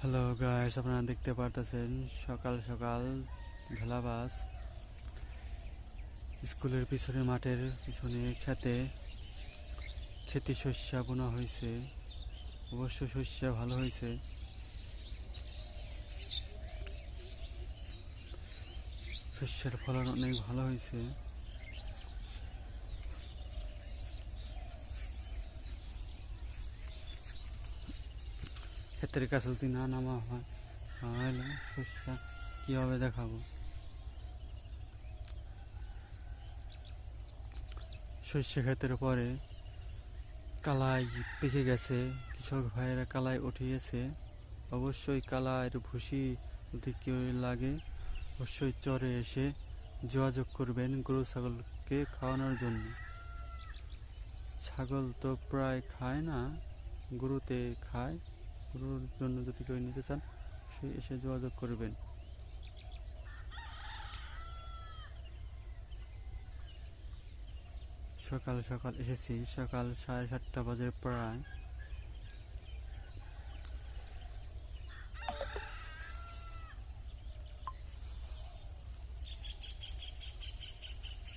Hello guys, আপনারা দেখতে পারতেছেন সকাল সকাল ভেলা বাস স্কুলের পিছনে মাঠের পিছনে খেতে শস্য বোনা হয়েছে। অবশ্য শস্য ভালো হয়েছে। শস্যের ফলন অনেক ভালো হয়েছে। ক্ষেতের কাছে যদি না নামা হয় তাহলে শস্য কীভাবে দেখাবো। শস্য ক্ষেতের পরে কালাই পেকে গেছে, কৃষক ভাইয়েরা কালাই উঠিয়েছে। অবশ্যই কালাইয়ের ভুসি যদি কেউ লাগে অবশ্যই চরে এসে যোগাযোগ করবেন গরু ছাগলকে খাওয়ানোর জন্য। ছাগল তো প্রায় খায় না, গরুতে খায়। গরুর জন্য যদি কেউ নিতে চান সে এসে যোগাযোগ করবেন। সকাল সকাল এসেছি, সকাল 7:30 বাজে প্রায়।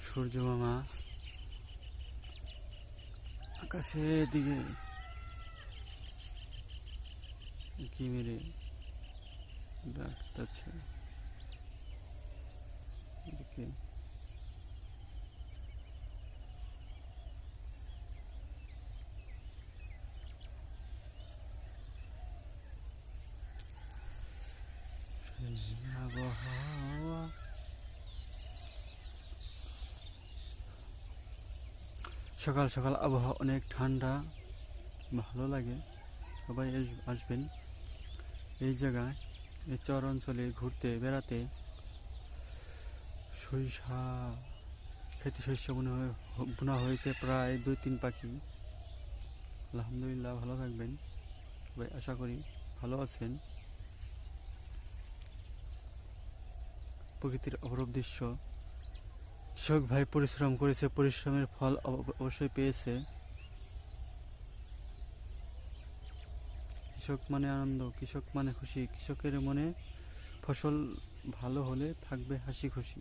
সূর্য মামা আকাশের দিকে কি মেরে ডাকতেছে। এদিকে আবহাওয়া সকাল সকাল আবহাওয়া অনেক ঠান্ডা, ভালো লাগে। সবাই আসবেন এই জায়গায়, এই চর অঞ্চলে ঘুরতে বেড়াতে। সরিষা খেতে শস্য বোনা হয়েছে প্রায় 2-3 পাখি। আলহামদুলিল্লাহ, ভালো থাকবেন সবাই, আশা করি ভালো আছেন। প্রকৃতির অপরূপ দৃশ্য। কৃষক ভাই পরিশ্রম করেছে, পরিশ্রমের ফল অবশ্যই পেয়েছে। কৃষক মানে আনন্দ, কৃষক মানে খুশি, কৃষকের মনে ফসল ভালো হলে থাকবে হাসি খুশি।